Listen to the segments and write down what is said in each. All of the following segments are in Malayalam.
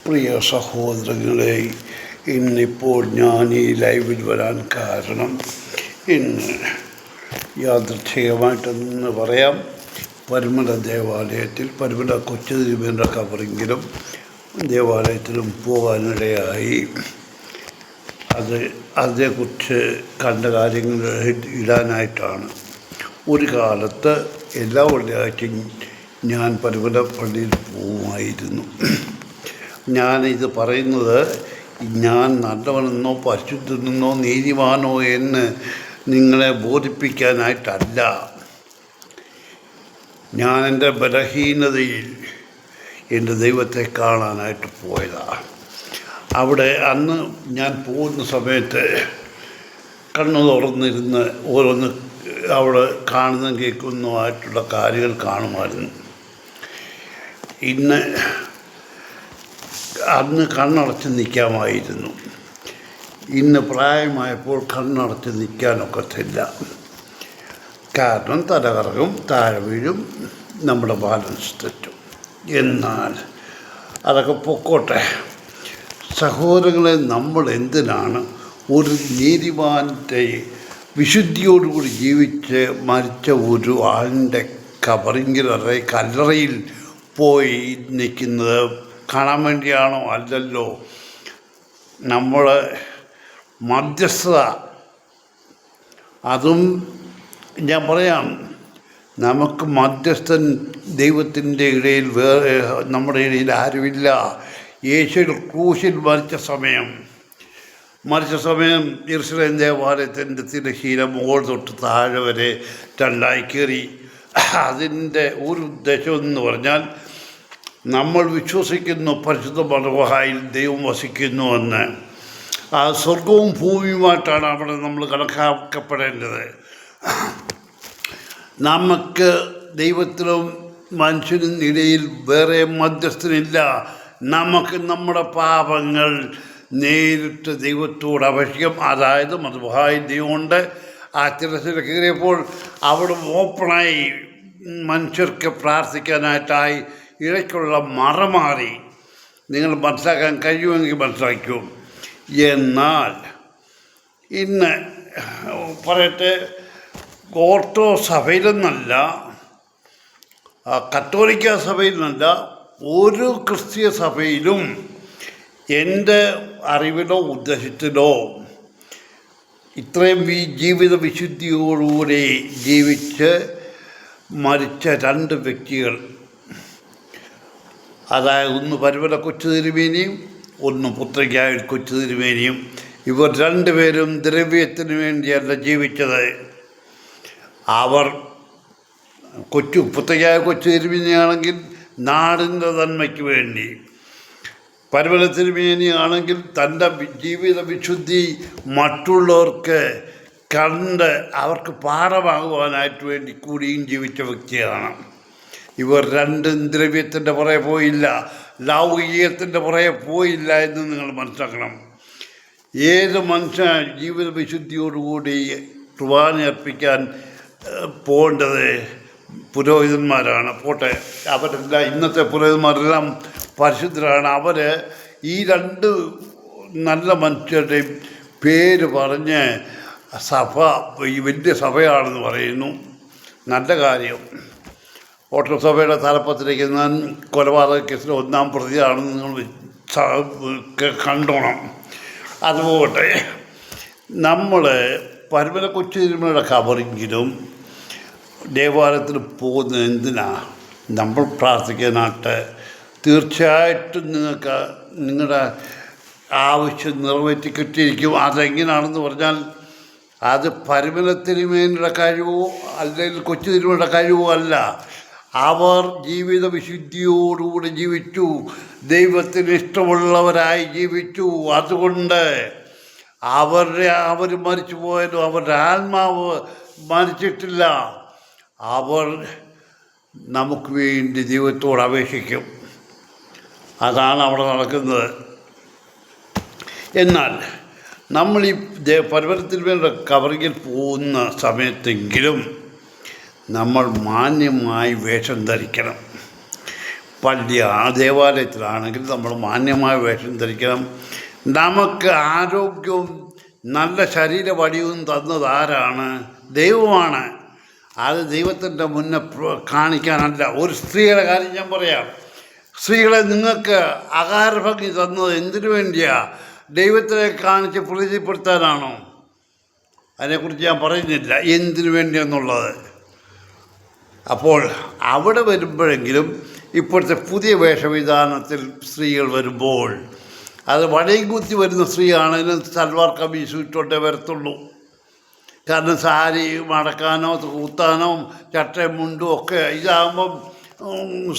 പ്രിയ സഹോദരങ്ങളെ, ഇന്നിപ്പോൾ ഞാൻ ഈ ലൈവിൽ വരാൻ കാരണം ഇന്ന് യാദൃച്ഛികമായിട്ടൊന്ന് പറയാം. പരുമല ദേവാലയത്തിൽ പരുമല കൊച്ചു തിരുമേനിയുടെ കബറിങ്കിലും ദേവാലയത്തിലും പോകാനിടയായി. അതേക്കുറിച്ച് കണ്ട കാര്യങ്ങൾ ഇടാനായിട്ടാണ്. ഒരു കാലത്ത് എല്ലാ വെള്ളിയാഴ്ചയും ഞാൻ പരുമല പള്ളിയിൽ പോവുമായിരുന്നു. ഞാനിത് പറയുന്നത് ഞാൻ നല്ലവനെന്നോ പരിശുദ്ധനെന്നോ നീതിമാനോ എന്ന് നിങ്ങളെ ബോധിപ്പിക്കാനായിട്ടല്ല. ഞാൻ എൻ്റെ ബലഹീനതയിൽ എൻ്റെ ദൈവത്തെ കാണാനായിട്ട് പോയതാണ്. അവിടെ അന്ന് ഞാൻ പോകുന്ന സമയത്ത് കണ്ണു തുറന്നിരുന്ന് ഓരോന്ന് അവിടെ കാണുന്നതും കേൾക്കുന്നതുമായിട്ടുള്ള കാര്യങ്ങൾ കാണുമായിരുന്നു. അന്ന് കണ്ണടച്ച് നിൽക്കാമായിരുന്നു. ഇന്ന് പ്രായമായപ്പോൾ കണ്ണടച്ച് നിൽക്കാനൊക്കത്തില്ല. കാരണം തലകറങ്ങും, താഴെ വീഴും, നമ്മുടെ ബാലൻസ് തെറ്റും. എന്നാൽ അതൊക്കെ പൊക്കോട്ടെ. സഹോദരങ്ങളെ, നമ്മൾ എന്തിനാണ് ഒരു നീതിമാൻ്റെ വിശുദ്ധിയോടുകൂടി ജീവിച്ച് മരിച്ച ഒരു ആളിൻ്റെ കല്ലറയിൽ പോയി നിൽക്കുന്നത് കാണാൻ വേണ്ടിയാണോ? അല്ലല്ലോ. നമ്മൾ മധ്യസ്ഥത, അതും ഞാൻ പറയാം, നമുക്ക് മധ്യസ്ഥൻ ദൈവത്തിൻ്റെ ഇടയിൽ വേറെ നമ്മുടെ ഇടയിൽ ആരുമില്ല. യേശു ക്രൂശിൽ മരിച്ച സമയം യെരുശലേം ദേവാലയത്തിൻ്റെ തിരശ്ശീല മുകൾ തൊട്ട് താഴെ വരെ രണ്ടായി കയറി. അതിൻ്റെ ഒരു ഉദ്ദേശം എന്ന് പറഞ്ഞാൽ, നമ്മൾ വിശ്വസിക്കുന്നു പരിശുദ്ധ മർവഹായിൽ ദൈവം വസിക്കുന്നുവെന്ന്. ആ സ്വർഗവും ഭൂമിയുമായിട്ടാണ് അവിടെ നമ്മൾ കണക്കാക്കപ്പെടേണ്ടത്. നമുക്ക് ദൈവത്തിനും മനുഷ്യനും ഇടയിൽ വേറെ മധ്യസ്ഥനില്ല. നമുക്ക് നമ്മുടെ പാപങ്ങൾ നേരിട്ട് ദൈവത്തോട് അപേക്ഷിക്കാം. അതായത് മർവഹായിൽ ദൈവമുണ്ട്. ആ തിരശ്ശീല കയറിയപ്പോൾ അവിടെ ഓപ്പണായി മനുഷ്യർക്ക് പ്രാർത്ഥിക്കാനായിട്ടായി ഇടയ്ക്കുള്ള മറമാറി. നിങ്ങൾ മനസ്സിലാക്കാൻ കഴിയുമെങ്കിൽ മനസ്സിലാക്കൂ. എന്നാൽ ഇന്ന് പറയട്ടെ, ഓർത്തഡോക്സ് സഭയിലെന്നല്ല, കത്തോലിക്ക സഭയിലെന്നല്ല, ഒരു ക്രിസ്തീയ സഭയിലും എൻ്റെ അറിവിലോ ഉദ്ദേശത്തിലോ ഇത്രയും ജീവിത വിശുദ്ധിയോടുകൂടി ജീവിച്ച് മരിച്ച രണ്ട് വ്യക്തികൾ, അതായത് ഒന്ന് പരുമല കൊച്ചു തിരുമേനിയും ഒന്ന് പുത്രയ്ക്കായ കൊച്ചു തിരുമേനിയും, ഇവർ രണ്ടുപേരും ദ്രവ്യത്തിന് വേണ്ടിയല്ല ജീവിച്ചത്. അവർ പുത്രയ്ക്കായ കൊച്ചു തിരുമേനിയാണെങ്കിൽ നാടിൻ്റെ നന്മയ്ക്ക് വേണ്ടി, പരുമല തിരുമേനിയാണെങ്കിൽ തൻ്റെ ജീവിത വിശുദ്ധി മറ്റുള്ളവർക്ക് കണ്ട് അവർക്ക് പാഠമാകുവാനായിട്ട് വേണ്ടി കൂടിയും ജീവിച്ച വ്യക്തിയാണ്. ഇവർ രണ്ടും ദ്രവ്യത്തിൻ്റെ പുറകെ പോയില്ല, ലൗകികത്തിൻ്റെ പുറകെ പോയില്ല എന്ന് നിങ്ങൾ മനസ്സിലാക്കണം. ഏത് മനുഷ്യൻ ജീവിത വിശുദ്ധിയോടുകൂടി കുർബാന അർപ്പിക്കാൻ പോകേണ്ടത് പുരോഹിതന്മാരാണ്. പോട്ടെ, അവരെല്ലാം ഇന്നത്തെ പുരോഹിതന്മാരെല്ലാം പരിശുദ്ധരാണ്. അവർ ഈ രണ്ട് നല്ല മനുഷ്യരുടെയും പേര് പറഞ്ഞ് സഭ ഈ വലിയ സഭയാണെന്ന് പറയുന്നു. നല്ല കാര്യം. ഓർത്തഡോക്സ് സഭയുടെ തലപ്പത്തിരിക്കുന്ന കൊലപാതക കേസിൽ 1-ാം പ്രതിയാണെന്ന് നിങ്ങൾ കണ്ടോണം. അതുപോലെ നമ്മൾ പരുമല കൊച്ചു തിരുമേനിയുടെ കബറിങ്കിലും ദേവാലയത്തിൽ പോകുന്നത് എന്തിനാ? നമ്മൾ പ്രാർത്ഥിക്കാനായിട്ട്. തീർച്ചയായിട്ടും നിങ്ങൾക്ക് നിങ്ങളുടെ ആവശ്യം നിറവേറ്റി കിട്ടിയിരിക്കും. അതെങ്ങനെയാണെന്ന് പറഞ്ഞാൽ, അത് പരുമല തിരുമേനിയുടെ കഴിവോ അല്ലെങ്കിൽ കൊച്ചു തിരുമേനിയുടെ കഴിവോ അല്ല. അവർ ജീവിത വിശുദ്ധിയോടുകൂടി ജീവിച്ചു, ദൈവത്തിന് ഇഷ്ടമുള്ളവരായി ജീവിച്ചു. അതുകൊണ്ട് അവർ മരിച്ചു പോയാലും അവരുടെ ആത്മാവ് മരിച്ചിട്ടില്ല. അവർ നമുക്ക് വേണ്ടി ദൈവത്തോട് അപേക്ഷിക്കും. അതാണ് അവിടെ നടക്കുന്നത്. എന്നാൽ നമ്മൾ ഈ പരുമല തിരുമേനിയുടെ കബറിൽ പോകുന്ന സമയത്തെങ്കിലും നമ്മൾ മാന്യമായി വേഷം ധരിക്കണം. ദേവാലയത്തിലാണെങ്കിൽ നമ്മൾ മാന്യമായ വേഷം ധരിക്കണം. നമുക്ക് ആരോഗ്യവും നല്ല ശരീരവടിവും തന്നത് ആരാണ്? ദൈവമാണ്. അത് ദൈവത്തിൻ്റെ മുന്നേ കാണിക്കാനല്ല. ഒരു സ്ത്രീയുടെ കാര്യം ഞാൻ പറയാം. സ്ത്രീകളെ നിങ്ങൾക്ക് ആകാരഭംഗി തന്നത് എന്തിനു വേണ്ടിയാണ്? ദൈവത്തിനെ കാണിച്ച് പ്രീതിപ്പെടുത്താനാണോ? അതിനെക്കുറിച്ച് ഞാൻ പറയുന്നില്ല എന്തിനു വേണ്ടിയെന്നുള്ളത്. അപ്പോൾ അവിടെ വരുമ്പോഴെങ്കിലും ഇപ്പോഴത്തെ പുതിയ വേഷവിധാനത്തിൽ സ്ത്രീകൾ വരുമ്പോൾ അത് വടയും കുത്തി വരുന്ന സ്ത്രീയാണെങ്കിലും സൽവാർ കമ്മീസ് ഇട്ടോട്ടേ വരത്തുള്ളൂ. കാരണം സാരി മടക്കാനോ കൂത്താനോ ചട്ടയും മുണ്ടും ഒക്കെ ഇതാകുമ്പം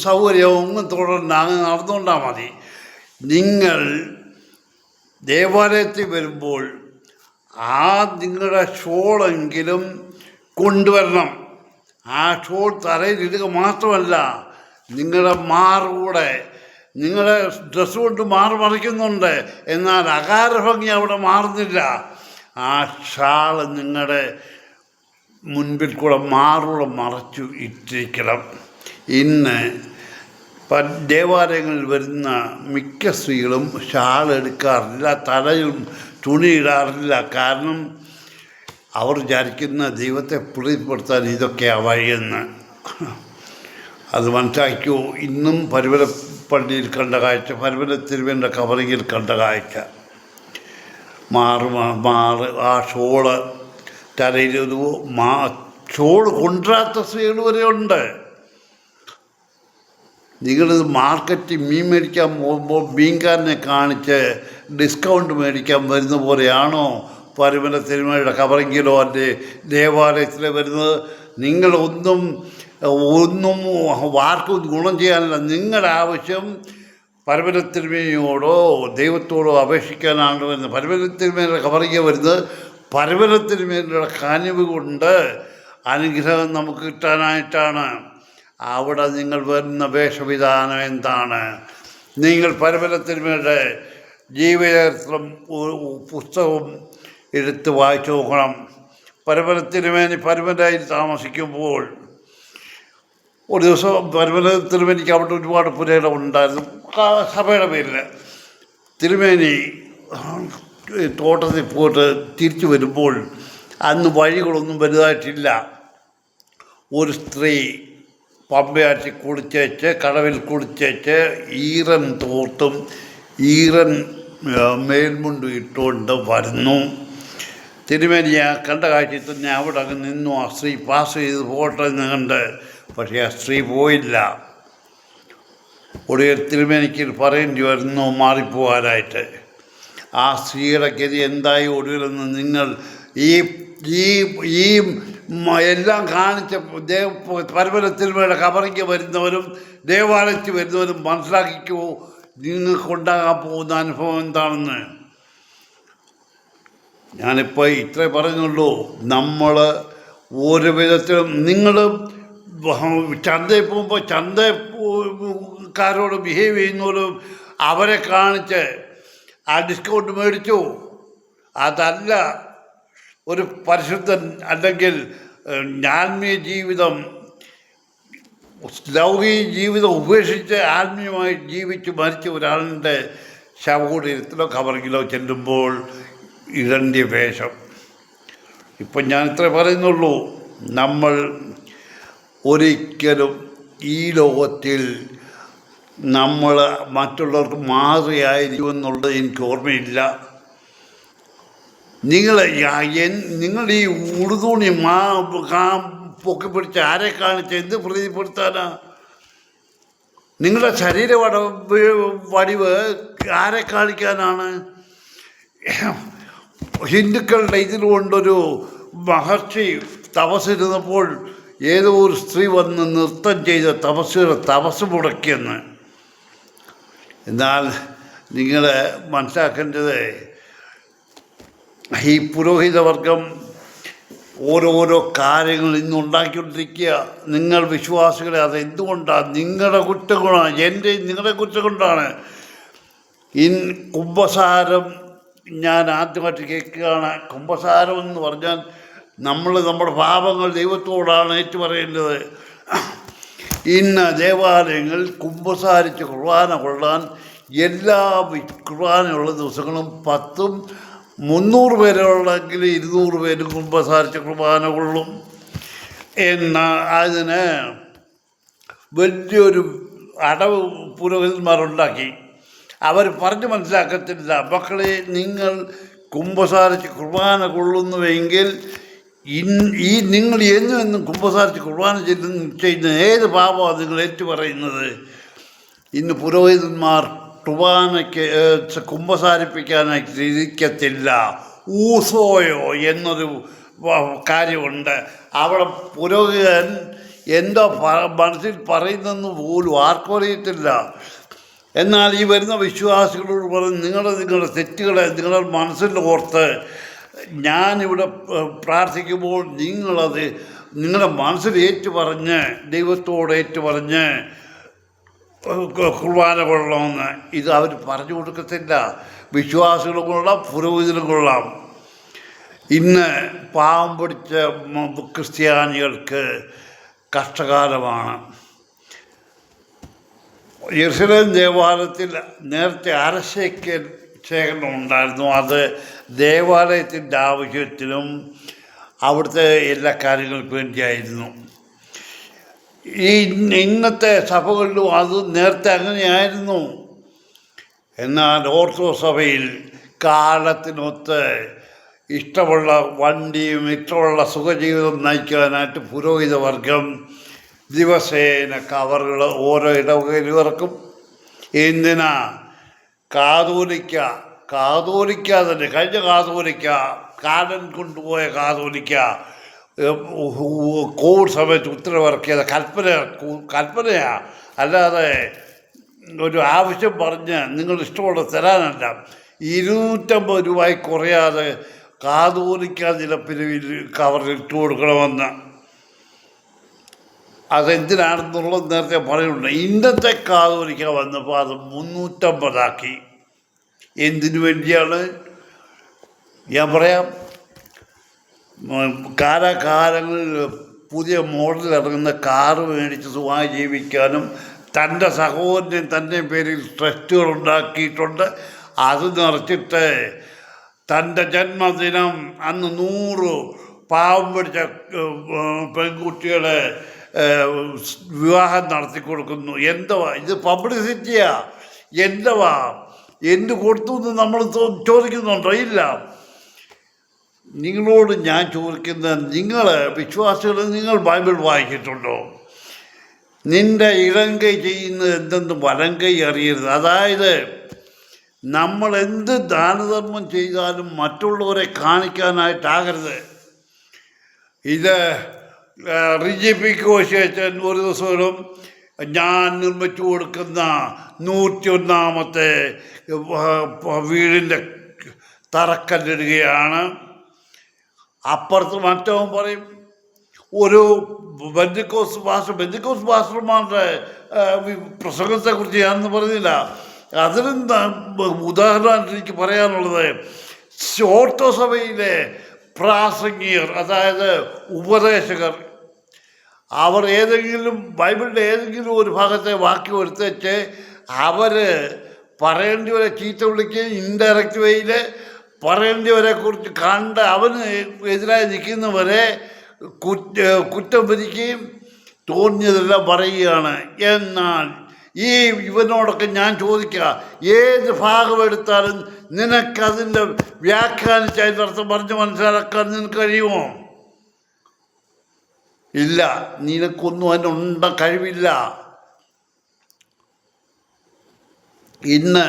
സൗകര്യവും ഒന്നും തുടർന്ന് അങ്ങ് നടന്നുകൊണ്ടാൽ മതി. നിങ്ങൾ ദേവാലയത്തിൽ വരുമ്പോൾ നിങ്ങളുടെ ഷോളെങ്കിലും കൊണ്ടുവരണം. ആ ഷോൾ തലയിലിടുക മാത്രമല്ല, നിങ്ങളുടെ മാറുകൂടെ നിങ്ങളുടെ ഡ്രസ്സ് കൊണ്ട് മറിക്കുന്നുണ്ട്. എന്നാൽ അകാരഭംഗി അവിടെ മാറുന്നില്ല. ആ ഷാള് നിങ്ങളുടെ മുൻപിൽ കൂടെ മാറൂടെ മറച്ചു ഇട്ടിരിക്കണം. ഇന്ന് ദേവാലയങ്ങളിൽ വരുന്ന മിക്ക സ്ത്രീകളും ഷാൾ എടുക്കാറില്ല, തലയിൽ തുണിയിടാറില്ല. കാരണം അവർ വിചാരിക്കുന്ന ദൈവത്തെ പ്രീതിപ്പെടുത്താൻ ഇതൊക്കെയാണ് വഴിയെന്ന്. അത് മനസ്സിലാക്കിയോ? ഇന്നും പരുവല പള്ളിയിൽ കണ്ട കാഴ്ച, പരുവല തിരുവേൻ്റെ കവറിങ്ങിൽ കണ്ട കാഴ്ച, ആ ഷോള് തലയിൽ ഷോള് കൊണ്ടുവരാത്ത സ്ത്രീകൾ വരെ ഉണ്ട്. നിങ്ങളിത് മാർക്കറ്റിൽ മീൻ മേടിക്കാൻ പോകുമ്പോൾ മീൻകാരനെ കാണിച്ച് ഡിസ്കൗണ്ട് മേടിക്കാൻ വരുന്ന പോലെയാണോ പരുമല തിരുമലയുടെ കവറിങ്ങിലോ അല്ലെ ദേവാലയത്തിൽ വരുന്നത്? നിങ്ങളൊന്നും ആർക്കും ഗുണം ചെയ്യാനല്ല. നിങ്ങളുടെ ആവശ്യം പരുമല തിരുമേനിയോടോ ദൈവത്തോടോ അപേക്ഷിക്കാനാണ് വരുന്നത്. പരുമല തിരുമേനിയുടെ കവറിങ്ങ വരുന്നത് പരുമല തിരുമേനിയുടെ കനിവ് കൊണ്ട് അനുഗ്രഹം നമുക്ക് കിട്ടാനായിട്ടാണ്. അവിടെ നിങ്ങൾ വരുന്ന വേഷവിധാനം എന്താണ്? നിങ്ങൾ പരുമല തിരുമേനിയുടെ ജീവചരിത്രം പുസ്തകം എടുത്ത് വായിച്ചു നോക്കണം. പരുമല തിരുമേനി പരുമലയിൽ താമസിക്കുമ്പോൾ ഒരു ദിവസം പരുമല തിരുമേനിക്ക് അവിടെ ഒരുപാട് പുരയിടം ഉണ്ടായിരുന്നു സഭയുടെ പേരിൽ. തിരുമേനി തോട്ടത്തിൽ പോയിട്ട് തിരിച്ചു വരുമ്പോൾ അന്ന് വഴികളൊന്നും വലുതായിട്ടില്ല. ഒരു സ്ത്രീ പമ്പയാറ്റി കുളിച്ചേച്ച് കടവിൽ കുളിച്ചേച്ച് ഈറൻ തോർത്തും ഈറൻ മേൽമുണ്ടും ഇട്ടുകൊണ്ട് വരുന്നു. തിരുമേനി കണ്ട കാഴ്ചയിൽ തന്നെ അവിടെ അങ്ങ് നിന്നു. ആ സ്ത്രീ പാസ് ചെയ്ത് പോട്ടെ എന്ന് കണ്ട്. പക്ഷേ ആ സ്ത്രീ പോയില്ല. ഒടുവിൽ തിരുമേനിക്ക് പറയേണ്ടി വരുന്നു മാറിപ്പോകാനായിട്ട്. ആ സ്ത്രീയുടെ ഗതി എന്തായി ഒടുവിലെന്ന് നിങ്ങൾ ഈ എല്ലാം കാണിച്ച പരുമല തിരുമലയുടെ കബറിക്ക് വരുന്നവരും ദേവാലയത്തിൽ വരുന്നവരും മനസ്സിലാക്കിക്കോ നിങ്ങൾക്കുണ്ടാകാൻ പോകുന്ന അനുഭവം എന്താണെന്ന്. ഞാനിപ്പോൾ ഇത്രേ പറഞ്ഞുള്ളൂ. നമ്മൾ ഒരു വിധത്തിലും നിങ്ങൾ ചന്തയിൽ പോകുമ്പോൾ ചന്തക്കാരോട് ബിഹേവ് ചെയ്യുന്നവരും അവരെ കാണിച്ച് ആ ഡിസ്കൗണ്ട് മേടിച്ചു. അതല്ല ഒരു പരിശുദ്ധൻ അല്ലെങ്കിൽ ആത്മീയ ജീവിതം, ലൗകിക ജീവിതം ഉപേക്ഷിച്ച് ആത്മീയമായി ജീവിച്ച് മരിച്ച ഒരാളിൻ്റെ ശവകുടീരത്തിലോ കബറിങ്ങിലോ ചെല്ലുമ്പോൾ ഇടേണ്ട വേഷം. ഇപ്പം ഞാൻ ഇത്രേ പറയുന്നുള്ളൂ. നമ്മൾ ഒരിക്കലും ഈ ലോകത്തിൽ നമ്മൾ മറ്റുള്ളവർക്ക് മാതൃകയായിരിക്കുമെന്നുള്ളത് എനിക്ക് ഓർമ്മയില്ല. നിങ്ങൾ ഈ ഉടുതുണി പൊക്കി പിടിച്ച് ആരെ കാണിച്ച് എന്ത് പ്രീതിപ്പെടുത്താനാ? നിങ്ങളുടെ ശരീര വടിവ് ആരെ കാണിക്കാനാണ്? ഹിന്ദുക്കളുടെ ഇതിലുകൊണ്ടൊരു മഹർഷി തപസ്സിരുന്നപ്പോൾ ഏതോ ഒരു സ്ത്രീ വന്ന് നൃത്തം ചെയ്ത തപസ് മുടക്കിയെന്ന്. എന്നാൽ നിങ്ങൾ മനസ്സിലാക്കേണ്ടത് ഈ പുരോഹിതവർഗം ഓരോരോ കാര്യങ്ങൾ ഇന്ന് ഉണ്ടാക്കിക്കൊണ്ടിരിക്കുക. നിങ്ങൾ വിശ്വാസികളെ അതെന്തുകൊണ്ടാണ്? നിങ്ങളുടെ കുറ്റം കൊണ്ടാണ്, നിങ്ങളുടെ കുറ്റം കൊണ്ടാണ്. കുംഭസാരം ഞാൻ ആദ്യമായിട്ട് കേൾക്കുകയാണ്. കുംഭസാരം എന്ന് പറഞ്ഞാൽ നമ്മുടെ പാപങ്ങൾ ദൈവത്തോടാണ് ഏറ്റുപറയേണ്ടത്. ഇന്ന് ദേവാലയങ്ങളിൽ കുമ്പസാരിച്ച് കുർബാന കൊള്ളാൻ എല്ലാ കുർബാനയുള്ള ദിവസങ്ങളും 300 പേരുള്ളെങ്കിൽ 200 പേരും കുമ്പസാരിച്ച് കുർബാന കൊള്ളും. എന്നാൽ അതിന് വലിയൊരു അടവ് പുരോഹിതന്മാരുണ്ടാക്കി. അവർ പറഞ്ഞ് മനസ്സിലാക്കത്തില്ല, മക്കളെ നിങ്ങൾ കുമ്പസാരിച്ച് കുർബാന കൊള്ളുന്നുവെങ്കിൽ നിങ്ങൾ എന്നും കുമ്പസാരിച്ച് കുർബാന ചെയ്യുന്ന ഏത് പാപമാണ് നിങ്ങൾ ഏറ്റു പറയുന്നത്? ഇന്ന് പുരോഹിതന്മാർ കുർബാനയ്ക്ക് കുമ്പസാരിപ്പിക്കാനായിട്ട് ഇരിക്കത്തില്ല. ഊസോയോ എന്നൊരു കാര്യമുണ്ട്. അവിടെ പുരോഹിതൻ എന്തോ മനസ്സിൽ പറയുന്നെന്ന് പോലും ആർക്കും അറിയത്തില്ല. എന്നാൽ ഈ വരുന്ന വിശ്വാസികളോട് പറഞ്ഞ് നിങ്ങളുടെ തെറ്റുകളെ നിങ്ങളുടെ മനസ്സിൽ ഓർത്ത് ഞാനിവിടെ പ്രാർത്ഥിക്കുമ്പോൾ നിങ്ങളുടെ മനസ്സിൽ ഏറ്റുപറഞ്ഞ് ദൈവത്തോട് ഏറ്റുപറഞ്ഞ് കുർബാന കൊള്ളണമെന്ന് ഇത് അവർ പറഞ്ഞു കൊടുക്കത്തില്ല. വിശ്വാസികളും കൊള്ളാം, പുരോഹിതനും കൊള്ളാം. ഇന്ന് പാവം പിടിച്ച ക്രിസ്ത്യാനികൾക്ക് കഷ്ടകാലമാണ്. യെരുശലേം ദേവാലയത്തിൽ നേരത്തെ അരശേക്കൽ ശേഖരണം ഉണ്ടായിരുന്നു. അത് ദേവാലയത്തിൻ്റെ ആവശ്യത്തിനും അവിടുത്തെ എല്ലാ കാര്യങ്ങൾക്കും വേണ്ടിയായിരുന്നു. ഇന്നത്തെ സഭകളിലും അത് നേരത്തെ അങ്ങനെയായിരുന്നു. എന്നാൽ ഓർത്തഡോക്സ് സഭയിൽ കാലത്തിനൊത്ത് ഇഷ്ടമുള്ള വണ്ടിയും ഇഷ്ടമുള്ള സുഖജീവിതം നയിക്കാനായിട്ട് പുരോഹിതവർഗം ദിവസേന കവറുകൾ ഓരോ ഇടവകയിൽ ഇറക്കും. എന്തിനാ? കാതോലിക്ക തന്നെ കഴിഞ്ഞ കാലൻ കൊണ്ടുപോയ കാതോലിക്ക കോവിഡ് സമയത്ത് ഉത്തരവിറക്കിയത് കൽപ്പനയാ, അല്ലാതെ ഒരു ആവശ്യം പറഞ്ഞ് നിങ്ങൾ ഇഷ്ടമുള്ള തരാനല്ല. 250 രൂപയിൽ കുറയാതെ കാതോലിക്ക നിലപ്പിരിവിൽ കവറിൽ ഇട്ട് കൊടുക്കണമെന്ന്. അതെന്തിനാണെന്നുള്ളത് നേരത്തെ പറയുന്നുണ്ട്. ഇന്നത്തെ കാതോലിക്ക വന്നപ്പോൾ അത് 350 എന്തിനു വേണ്ടിയാണ്? ഞാൻ പറയാം, കാലാകാലങ്ങളിൽ പുതിയ മോഡൽ ഇറങ്ങുന്ന കാറ് മേടിച്ച് സുഖമായി ജീവിക്കാനും തൻ്റെ സഹോദരൻ തൻ്റെ പേരിൽ ട്രസ്റ്റുകൾ ഉണ്ടാക്കിയിട്ടുണ്ട്. അത് നിറച്ചിട്ട് തൻ്റെ ജന്മദിനം അന്ന് 100 പാവം പിടിച്ച പെൺകുട്ടികളെ വിവാഹം നടത്തി കൊടുക്കുന്നു. എന്തുവാ ഇത്? പബ്ലിസിറ്റിയാ. എന്തുവാ? എന്ത് കൊടുത്തു എന്ന് നമ്മൾ ചോദിക്കുന്നുണ്ടോ? ഇല്ല. നിങ്ങളോട് ഞാൻ ചോദിക്കുന്നത്, നിങ്ങൾ വിശ്വാസികൾ, നിങ്ങൾ ബൈബിൾ വായിച്ചിട്ടുണ്ടോ? നിൻ്റെ ഇടങ്കൈ ചെയ്യുന്നത് എന്തെന്ന് വലങ്കൈ അറിയരുത്. അതായത് നമ്മൾ എന്ത് ദാനധർമ്മം ചെയ്താലും മറ്റുള്ളവരെ കാണിക്കാനായിട്ടാകരുത്. ഇത് റിജി പി കോശേച്ചൻ ഒരു ദിവസവും ഞാൻ നിർമ്മിച്ചു കൊടുക്കുന്ന 101-ാമത്തെ വീടിൻ്റെ തറക്കല്ലിടുകയാണ്. അപ്പുറത്ത് മറ്റവൻ പറയും ഒരു ബെന്തിക്കോസ് പാസ്റ്റർമാരുടെ പ്രസംഗത്തെക്കുറിച്ച് ഞാനൊന്നും പറഞ്ഞില്ല. അതിനും ഉദാഹരണമായിട്ട് എനിക്ക് പറയാനുള്ളത്, ഓർത്തഡോക്സ് സഭയിലെ പ്രാസംഗികർ, അതായത് ഉപദേശകർ, അവർ ബൈബിളിൻ്റെ ഏതെങ്കിലും ഒരു ഭാഗത്തെ വാക്യം എടുത്തുവെച്ച് അവർ പറയേണ്ടവരെ ചീത്ത വിളിക്കുകയും ഇൻഡയറക്റ്റ് വേയിൽ പറയേണ്ടവരെ കുറിച്ച് കണ്ട് അവന് എതിരായി നിൽക്കുന്നവരെ കുറ്റം വിധിക്കുകയും തോന്നിയതെല്ലാം പറയുകയാണ്. എന്നാൽ ഇവനോടൊക്കെ ഞാൻ ചോദിക്കുക, ഏത് ഭാഗം എടുത്താലും നിനക്കതിൻ്റെ വ്യാഖ്യാനിച്ച് അതിൻ്റെ അർത്ഥം പറഞ്ഞ് മനസ്സിലാക്കാൻ നിനക്ക് കഴിയുമോ? ഇല്ല. നിനക്കൊന്നും അതിനുള്ള കഴിവില്ല. ഇന്ന്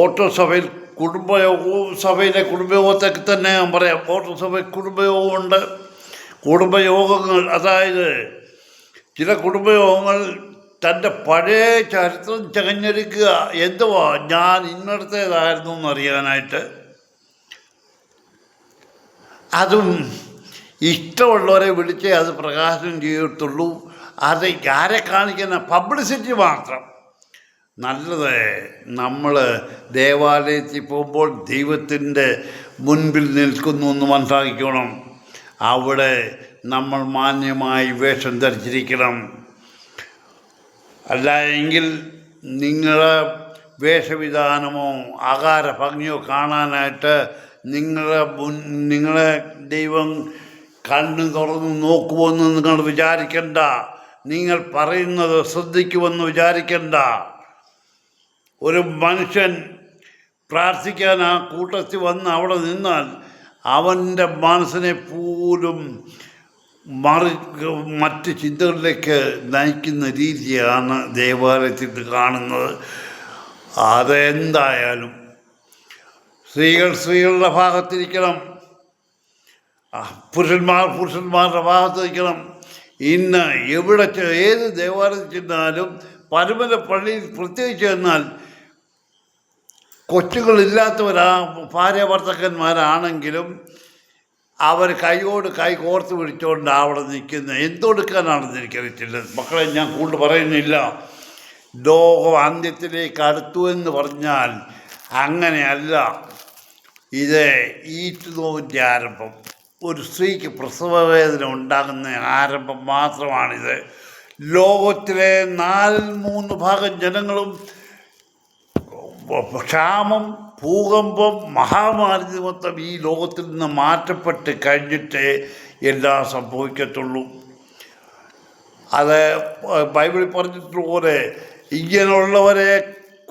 ഓർത്തഡോക്സ് സഭയിൽ സഭയിലെ കുടുംബയോഗത്തൊക്കെ തന്നെ ഞാൻ പറയാം. ഓർത്തഡോക്സ് സഭയിൽ കുടുംബയോഗമുണ്ട്. കുടുംബയോഗങ്ങൾ, അതായത് ചില കുടുംബയോഗങ്ങൾ തൻ്റെ പഴയ ചരിത്രം ചകഞ്ഞെടുക്കുക. എന്തുവാ? ഞാൻ ഇന്നടത്തേതായിരുന്നു എന്നറിയാനായിട്ട്. അതും ഇഷ്ടമുള്ളവരെ വിളിച്ചേ അത് പ്രകാശനം ചെയ്യത്തുള്ളൂ. അത് ആരെ കാണിക്കുന്ന പബ്ലിസിറ്റി മാത്രം. നല്ലത് നമ്മൾ ദേവാലയത്തിൽ പോകുമ്പോൾ ദൈവത്തിൻ്റെ മുൻപിൽ നിൽക്കുന്നു എന്ന് മനസ്സിലാക്കണം. അവിടെ നമ്മൾ മാന്യമായി വേഷം ധരിച്ചിരിക്കണം. അല്ല എങ്കിൽ നിങ്ങളെ വേഷവിധാനമോ ആകാര ഭംഗിയോ കാണാനായിട്ട് നിങ്ങളെ ദൈവം കണ്ണ് തുറന്ന് നോക്കുമെന്ന് നിങ്ങൾ വിചാരിക്കണ്ട. നിങ്ങൾ പറയുന്നത് ശ്രദ്ധിക്കുമെന്ന് വിചാരിക്കണ്ട. ഒരു മനുഷ്യൻ പ്രാർത്ഥിക്കാൻ ആ കൂട്ടത്തിൽ വന്ന് അവിടെ നിന്നാൽ അവൻ്റെ മനസ്സിനെ പോലും മറ്റ് ചിന്തകളിലേക്ക് നയിക്കുന്ന രീതിയാണ് ദേവാലയത്തിൽ കാണുന്നത്. അതെന്തായാലും സ്ത്രീകൾ സ്ത്രീകളുടെ ഭാഗത്തിരിക്കണം, പുരുഷന്മാരുടെ ഭാഗത്തിരിക്കണം. ഇന്ന് എവിടെ ഏത് ദേവാലയത്തിൽ ചെന്നാലും പരമല പള്ളിയിൽ പ്രത്യേകിച്ച് എന്നാൽ കൊച്ചുകളില്ലാത്തവരാ ഭാര്യ ഭർത്താക്കന്മാരാണെങ്കിലും അവർ കൈയോട് കൈ കോർത്ത് പിടിച്ചുകൊണ്ട് അവിടെ നിൽക്കുന്നത് എന്തൊടുക്കാനാണെന്ന് എനിക്കറിയത്തില്ല. മക്കളെ ഞാൻ കൂടുതൽ പറയുന്നില്ല. ലോകം അന്ത്യത്തിലേക്ക് അടുത്തു എന്ന് പറഞ്ഞാൽ അങ്ങനെയല്ല. ഇത് ഈറ്റുനോവിൻ്റെ ആരംഭം. ഒരു സ്ത്രീക്ക് പ്രസവവേദന ഉണ്ടാകുന്ന ആരംഭം മാത്രമാണിത്. ലോകത്തിലെ 4/3 ജനങ്ങളും ക്ഷാമം, ഭൂകമ്പം, മഹാമാരി മൊത്തം ഈ ലോകത്തിൽ നിന്ന് മാറ്റപ്പെട്ട് കഴിഞ്ഞിട്ടേ എല്ലാം സംഭവിക്കത്തുള്ളൂ. അത് ബൈബിളിൽ പറഞ്ഞിട്ടുപോലെ ഇങ്ങനെയുള്ളവരെ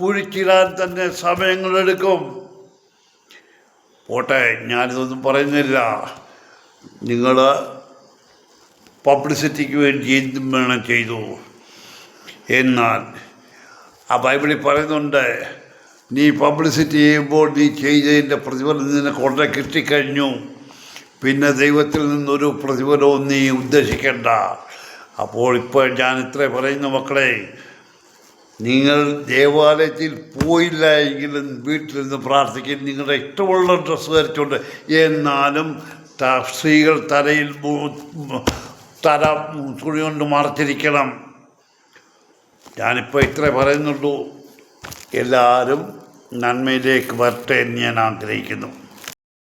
കുഴിച്ചിടാൻ തന്നെ സമയങ്ങളെടുക്കും. പോട്ടെ, ഞാനിതൊന്നും പറയുന്നില്ല. നിങ്ങൾ പബ്ലിസിറ്റിക്ക് വേണ്ടി എന്തും വേണം ചെയ്തു. എന്നാൽ ആ ബൈബിളിൽ പറയുന്നുണ്ട്, നീ പബ്ലിസിറ്റി ചെയ്യുമ്പോൾ നീ ചെയ്തതിൻ്റെ പ്രതിഫലം നിനക്ക് ഉടനെ കിട്ടിക്കഴിഞ്ഞു. പിന്നെ ദൈവത്തിൽ നിന്നൊരു പ്രതിഫലവും നീ ഉദ്ദേശിക്കേണ്ട. അപ്പോൾ ഇപ്പോൾ ഞാൻ ഇത്രേ പറയുന്നു മക്കളെ, നിങ്ങൾ ദേവാലയത്തിൽ പോയില്ല എങ്കിലും വീട്ടിൽ നിന്ന് പ്രാർത്ഥിക്കും. നിങ്ങളുടെ ഇഷ്ടമുള്ള ഡ്രസ്സ് ധരിച്ചുകൊണ്ട്. എന്നാലും സ്ത്രീകൾ തലയിൽ തല തുണി കൊണ്ട് മറച്ചിരിക്കണം. ഞാനിപ്പോൾ ഇത്രേ പറയുന്നുള്ളൂ. എല്ലാവരും നന്മയിലേക്ക് വരട്ടെ എന്ന് ഞാൻ ആഗ്രഹിക്കുന്നു.